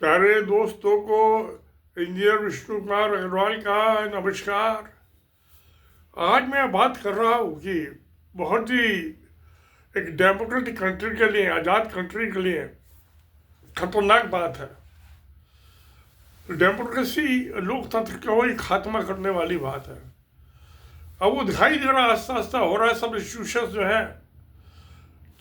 प्यारे दोस्तों को इंजीनियर विष्णु कुमार अग्रवाल का नमस्कार। आज मैं बात कर रहा हूँ कि बहुत ही एक डेमोक्रेटिक कंट्री के लिए, आज़ाद कंट्री के लिए खतरनाक बात है। डेमोक्रेसी, लोकतंत्र को ही खात्मा करने वाली बात है। अब वो दिखाई दे रहा है, आस्ता आस्ता हो रहा है। सब इंस्टीट्यूशन जो है,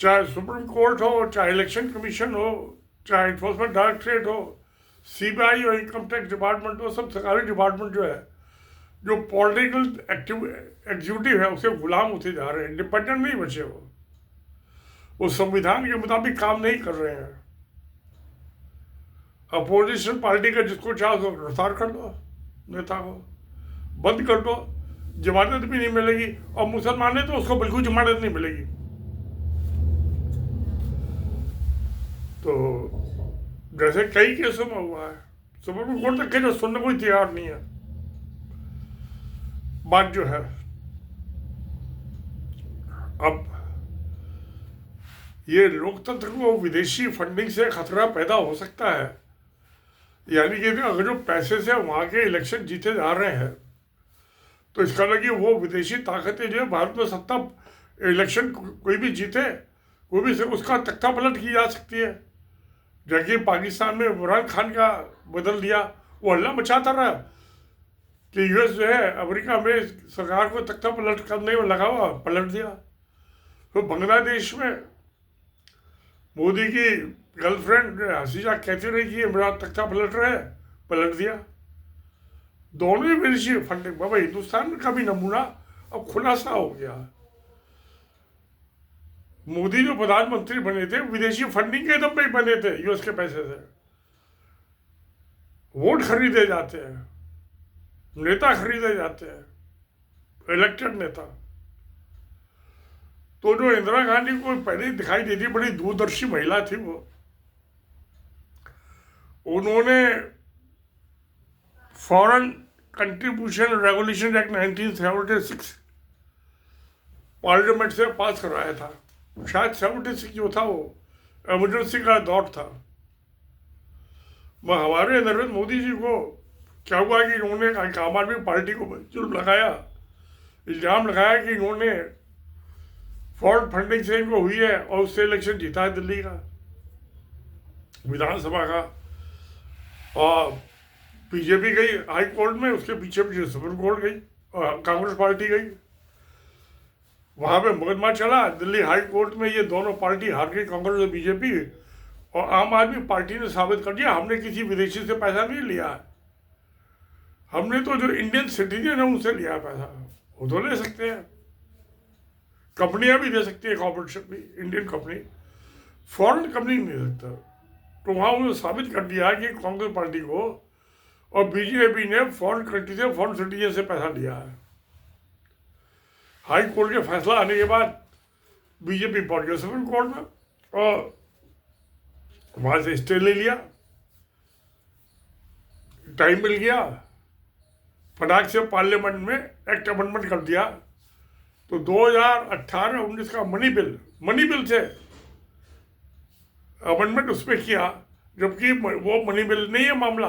चाहे सुप्रीम कोर्ट हो, चाहे इलेक्शन कमीशन हो, चाहे इन्फोर्समेंट डायरेक्टरेट हो, सीबीआई और इनकम टैक्स डिपार्टमेंट हो, सब सरकारी डिपार्टमेंट जो है, जो पॉलिटिकल एग्जीक्यूटिव है, उसके गुलाम होते जा रहे हैं। इंडिपेंडेंट नहीं बचे वो संविधान के मुताबिक काम नहीं कर रहे हैं। अपोजिशन पार्टी का जिसको चाहो उसको गिरफ्तार कर दो, नेता को बंद कर दो, जमानत भी नहीं मिलेगी। और मुसलमान है तो उसको बिल्कुल जमानत नहीं मिलेगी। तो जैसे कई केसों में हुआ है, सुप्रीम कोर्ट तक के जो सुनने कोई तैयार नहीं है। बात जो है, अब ये लोकतंत्र को विदेशी फंडिंग से खतरा पैदा हो सकता है। यानी कि अगर जो पैसे से वहां के इलेक्शन जीते जा रहे हैं, तो इसका लगे वो विदेशी ताकतें जो है भारत में सत्ता, इलेक्शन कोई भी जीते, कोई भी से उसका तख्ता पलट की जा सकती है। जबकि पाकिस्तान में इमरान खान का बदल दिया, वो हल्ला मचाता रहा कि यूएस जो है अमेरिका में सरकार को तख्ता पलट करने में लगा हुआ, पलट दिया। तो बांग्लादेश में मोदी की गर्लफ्रेंड हसीजा कहती रही कि इमरान तख्ता पलट रहे, पलट दिया। दोनों ही विदेशी फंडिंग। बाबा, हिंदुस्तान का भी नमूना अब खुलासा हो गया। मोदी जो प्रधानमंत्री बने थे, विदेशी फंडिंग के दम पे ही बने थे। यूएस के पैसे से वोट खरीदे जाते हैं, नेता खरीदे जाते हैं, इलेक्टेड नेता। तो जो इंदिरा गांधी को पहले दिखाई देती, बड़ी दूरदर्शी महिला थी वो, उन्होंने foreign contribution regulation act 1976 parliament से पास कराया था। शायद 76 जो था वो इमरजेंसी का दौर था। हमारे नरेंद्र मोदी जी को क्या हुआ कि इन्होंने आम आदमी पार्टी को जुर्म लगाया, इल्जाम लगाया कि इन्होंने फॉरेन फंडिंग से इनको हुई है, और उससे इलेक्शन जीता है दिल्ली का विधानसभा का। और बीजेपी गई हाई कोर्ट में, उसके पीछे पीछे सुप्रीम कोर्ट गई और कांग्रेस पार्टी गई। वहां पे मुकदमा चला दिल्ली हाई कोर्ट में। ये दोनों पार्टी हार गई, कांग्रेस और बीजेपी। और आम आदमी पार्टी ने साबित कर दिया, हमने किसी विदेशी से पैसा नहीं लिया है, हमने तो जो इंडियन सिटीजन है उनसे लिया पैसा। वो तो ले सकते हैं, कंपनियां भी दे सकती है, कॉर्पोरेशन भी, इंडियन कंपनी, फॉरेन कंपनी नहीं दे सकता। तो वहां उन्होंने साबित कर दिया कि कांग्रेस पार्टी को और बीजेपी ने फॉरेन कंट्री से, फॉरेन सिटीजन से पैसा लिया है। हाई कोर्ट के फैसला आने के बाद बीजेपी पहुंच गया सुप्रीम कोर्ट में, और वहां से स्टे ले लिया। टाइम मिल गया, फटाक से पार्लियामेंट में एक्ट अमेंडमेंट कर दिया। तो 2018-19 का मनी बिल से अमेंडमेंट उस पर किया, जबकि वो मनी बिल नहीं है मामला,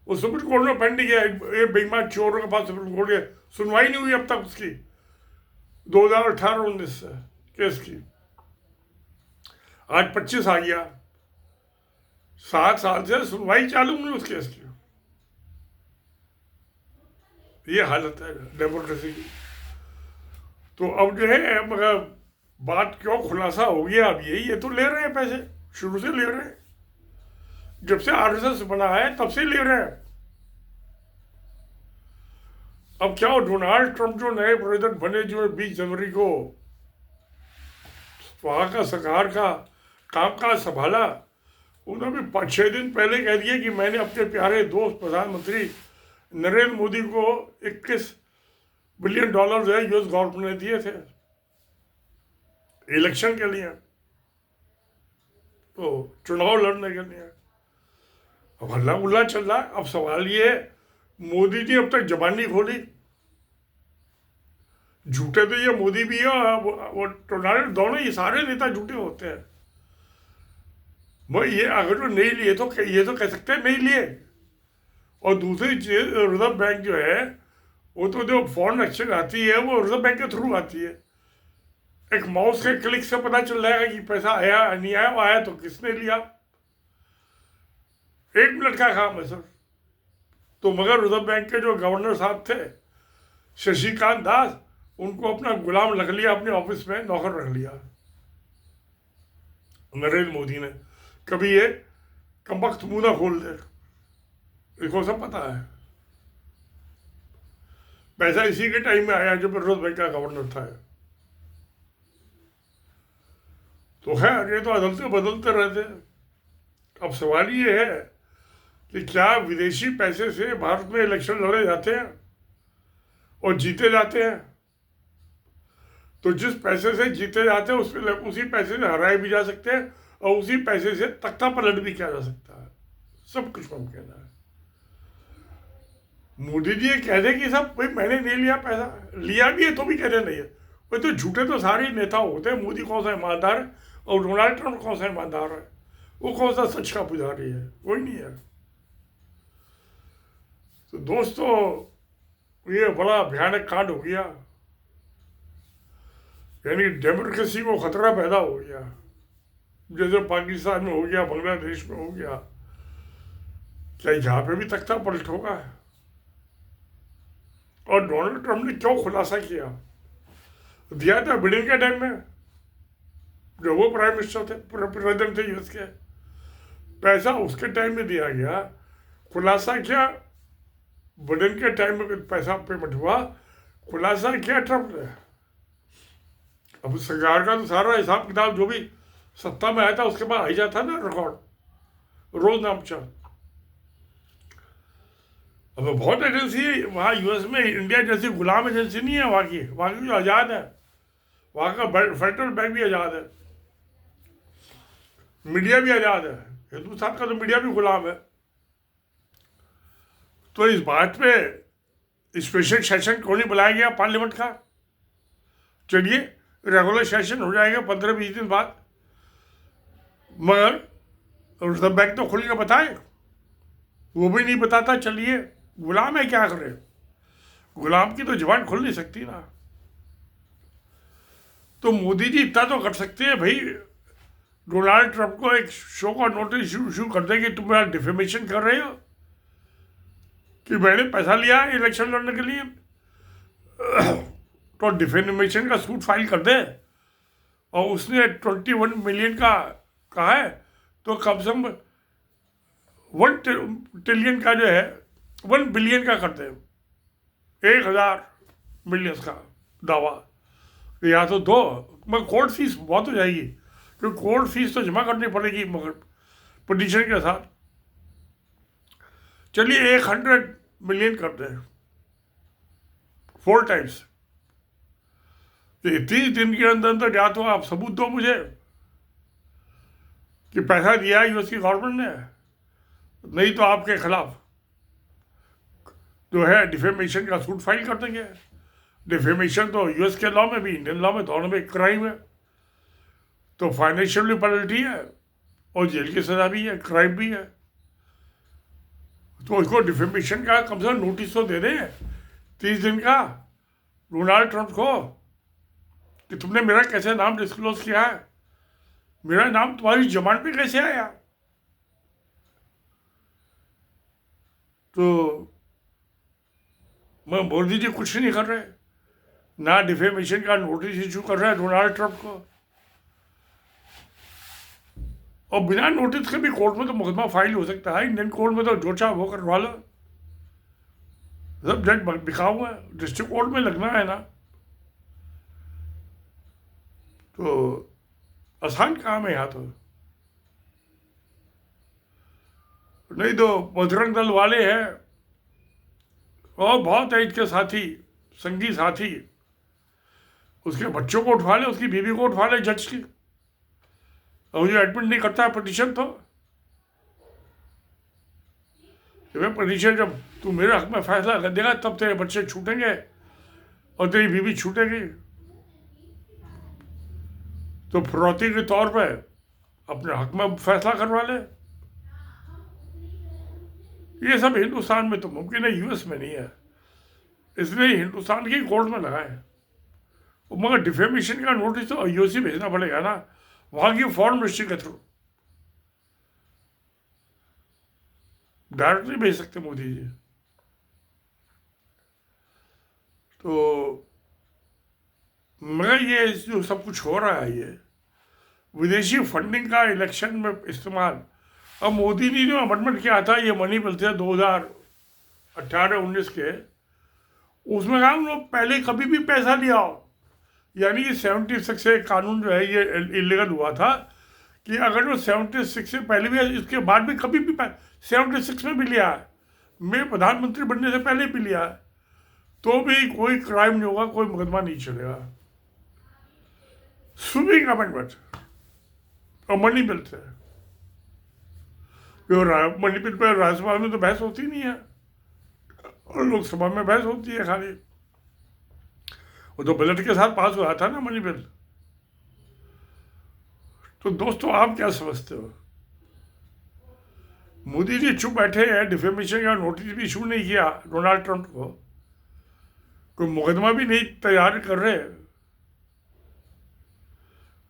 वो सुप्रीम कोर्ट में पेंडिंग है। ये बेईमान चोरों के पास सुप्रीम कोर्ट की सुनवाई नहीं हुई अब तक उसकी, 2018-19 केस की। आज 25 आ गया, 7 साल से सुनवाई चालू नहीं उस केस की। ये हालत है डेमोक्रेसी की। तो अब जो है, मगर बात क्यों खुलासा हो गया अब ये तो ले रहे हैं पैसे, शुरू से ले रहे हैं, जब से आरएसएस बना है तब से ले रहे हैं। अब क्या हो, डोनाल्ड ट्रंप जो नए प्रेसिडेंट बने, जो 20 जनवरी को वहां का सरकार का कामकाज संभाला, उन्होंने भी 5-6 दिन पहले कह दिया कि मैंने अपने प्यारे दोस्त प्रधानमंत्री नरेंद्र मोदी को 21 बिलियन डॉलर जो है यूएस गवर्नमेंट ने दिए थे इलेक्शन के लिए, तो चुनाव लड़ने के लिए। अब हल्ला गुल्ला चल रहा है। अब सवाल ये है, मोदी जी अब तक जबान नहीं खोली। झूठे तो ये मोदी भी है, वो डोनाल्ड, दोनों ही सारे नेता झूठे होते हैं। वो ये अगर जो नहीं लिए तो ये तो कह सकते हैं नहीं लिए। और दूसरी चीज, रिजर्व बैंक जो है वो तो जो फॉरेन एक्सचेंज आती है वो रिजर्व बैंक के थ्रू आती है। एक माउस के क्लिक से पता चल जाएगा कि पैसा आया नहीं आया, वो आया तो किसने लिया। 1 मिनट का काम है सर। तो मगर रिजर्व बैंक के जो गवर्नर साहब थे शशिकांत दास, उनको अपना गुलाम रख लिया, अपने ऑफिस में नौकर रख लिया नरेंद्र मोदी ने। कभी ये कमबख्त मुंह ना खोल दे, इसको सब पता है। पैसा इसी के टाइम में आया जब रिजर्व बैंक का गवर्नर था। तो खैर ये तो अदलते बदलते रहते हैं। अब सवाल ये है कि क्या विदेशी पैसे से भारत में इलेक्शन लड़े जाते हैं और जीते जाते हैं? तो जिस पैसे से जीते जाते हैं उसी पैसे से हराए भी जा सकते हैं और उसी पैसे से तख्ता पलट भी किया जा सकता है। सब कुछ मुमकिन है। मोदी जी ये कह दे कि सब भाई मैंने नहीं लिया, पैसा लिया भी है तो भी कह दे नहीं है। वो तो झूठे तो सारे नेता होते हैं। मोदी कौन सा ईमानदार है और डोनाल्ड ट्रंप कौन सा ईमानदार है? वो कौन सा सच का पुजारी है? कोई नहीं है। तो दोस्तों ये बड़ा भयानक कांड हो गया, यानी डेमोक्रेसी को खतरा पैदा हो गया, जैसे पाकिस्तान में हो गया, बांग्लादेश में हो गया। क्या यहाँ पे भी तख्ता पलट होगा? और डोनाल्ड ट्रंप ने क्यों खुलासा किया? दिया था बिडेन के टाइम में, जब वो प्राइम मिनिस्टर थे, प्रेसिडेंट थे यूएस के। पैसा उसके टाइम में दिया गया, खुलासा किया बिडेन के टाइम में, पैसा पेमेंट हुआ, खुलासा किया ट्रंप ने। अब सरकार का तो सारा हिसाब किताब जो भी सत्ता में आया था उसके बाद आ ही जाता ना रिकॉर्ड रोज नामचा। अब बहुत एजेंसी है वहाँ यूएस में, इंडिया जैसी गुलाम एजेंसी नहीं है वहाँ की जो आज़ाद है, वहाँ का फेडरल बैंक भी आज़ाद है, मीडिया भी आज़ाद है। हिंदुस्तान का तो मीडिया भी गुलाम है। तो इस बात पे स्पेशल सेशन क्यों नहीं बुलाया गया पार्लियामेंट का? चलिए रेगुलर सेशन हो जाएगा 15-20 दिन बाद, मगर रिजर्व बैंक तो खुल के बताए, वो भी नहीं बताता। चलिए गुलाम है, क्या करे? गुलाम की तो जुबान खुल नहीं सकती ना। तो मोदी जी इतना तो कर सकते हैं भाई, डोनाल्ड ट्रंप को एक शो का नोटिस इशू कर दें कि तुम मेरा डिफेमेशन कर रहे हो कि मैंने पैसा लिया इलेक्शन लड़ने के लिए, तो डिफेमेशन का सूट फाइल कर दे। और उसने 21 मिलियन का कहा है, तो कम से कम 1 ट्रिलियन का जो है 1 बिलियन का कर दे, 1000 मिलियन का दावा। या तो दो, मगर कोर्ट फीस बहुत हो जाएगी, क्योंकि कोर्ट फीस तो जमा करनी पड़ेगी मगर पिटीशन के साथ। चलिए 100 मिलियन कर दे, 4 टाइम्स। 30 दिन के अंदर अंदर या तो आप सबूत दो मुझे कि पैसा दिया यूएस की गवर्नमेंट ने, नहीं तो आपके खिलाफ जो है डिफेमेशन का सूट फाइल कर देंगे। डिफेमेशन तो यूएस के लॉ में भी, इंडियन लॉ में, दोनों में क्राइम है। तो फाइनेंशियल पेनल्टी है और जेल की सजा भी है, क्राइम भी है। तो इसको डिफेमेशन का कम से कम नोटिस तो दे दें 30 दिन का डोनाल्ड ट्रंप को कि तुमने मेरा कैसे नाम डिस्क्लोज किया है, मेरा नाम तुम्हारी जबान पे कैसे आया। तो मैं मोदी जी कुछ नहीं कर रहे, ना डिफेमेशन का नोटिस इशू कर रहे हैं डोनाल्ड ट्रंप को, और बिना नोटिस के भी कोर्ट में तो मुकदमा फाइल हो सकता है। इंडियन कोर्ट में तो जो चाहे वो करवा लो, सब जज बिका हुआ है, डिस्ट्रिक्ट कोर्ट में लगना है ना। तो आसान काम है यहाँ तो। नहीं तो बजरंग दल वाले हैं और बहुत है इसके साथी, संगी साथी, उसके बच्चों को उठवा ले, उसकी बीवी को उठवा ले जज की, और जो एडमिट नहीं करता है पिटीशन, तो पिटीशन जब तू मेरे हक में फैसला कर देगा तब तेरे बच्चे छूटेंगे और तेरी बीवी छूटेगी। तो फिरौती के तौर पर अपने हक में फैसला करवा ले। ये सब हिंदुस्तान में तो मुमकिन है, यूएस में नहीं है, इसलिए हिंदुस्तान की कोर्ट में लगाए। मगर डिफेमेशन का नोटिस तो आईओसी भेजना पड़ेगा ना, वहां की फॉरेन मिनिस्ट्री के थ्रू, डायरेक्ट नहीं भेज सकते मोदी जी। तो मगर ये जो सब कुछ हो रहा है, ये विदेशी फंडिंग का इलेक्शन में इस्तेमाल, अब मोदी ने जो अमेंडमेंट किया था, ये मनी बिल थे 2018-19 के, उसमें कहा उन्होंने पहले कभी भी पैसा लिया हो, यानी कि 76 से कानून जो है ये इलीगल हुआ था कि अगर जो 76 से पहले भी, इसके बाद भी कभी भी 76 में भी लिया है, मैं प्रधानमंत्री बनने से पहले भी लिया है, तो भी कोई क्राइम नहीं होगा, कोई मुकदमा नहीं चलेगा। स्वीपिंग अमेंडमेंट और मनी बिल थे, मनी बिल पर राज्यसभा में तो बहस होती नहीं है और लोकसभा में बहस होती है खाली। वो तो बजट के साथ पास हुआ था ना मनी बिल। तो दोस्तों आप क्या समझते हो? मोदी जी चुप बैठे हैं, डिफेमेशन का नोटिस भी इशू नहीं किया डोनाल्ड ट्रंप को, कोई मुकदमा भी नहीं तैयार कर रहे,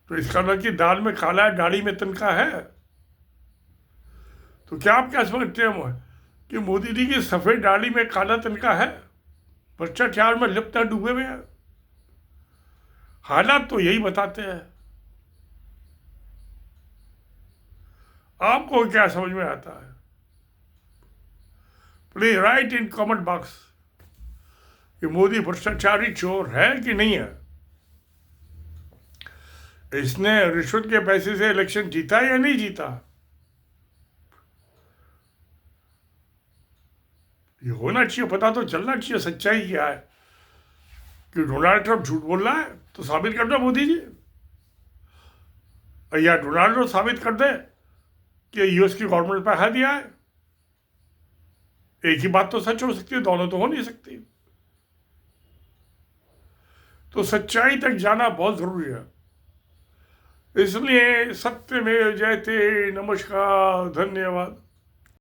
तो इसका मतलब कि दाल में काला है, दाढ़ी में तिनका है। तो क्या आप क्या समझते हैं कि मोदी जी की सफेद दाढ़ी में काला तिनका है, भ्रष्टाचार में लिप्त है, डूबे हुए हैं? हालात तो यही बताते हैं। आपको क्या समझ में आता है? Please right in comment box कि मोदी भ्रष्टाचारी चोर है कि नहीं है, इसने रिश्वत के पैसे से इलेक्शन जीता या नहीं जीता। ये होना चाहिए, पता तो चलना चाहिए सच्चाई क्या है। कि डोनाल्ड ट्रंप झूठ बोल रहा है तो साबित कर दो मोदी जी, या डोनाल्ड ट्रंप साबित कर दे कि यूएस की गवर्नमेंट पैसा दिया है। एक ही बात तो सच हो सकती है, दोनों तो हो नहीं सकती। तो सच्चाई तक जाना बहुत जरूरी है, इसलिए सत्यमेव जयते। नमस्कार, धन्यवाद।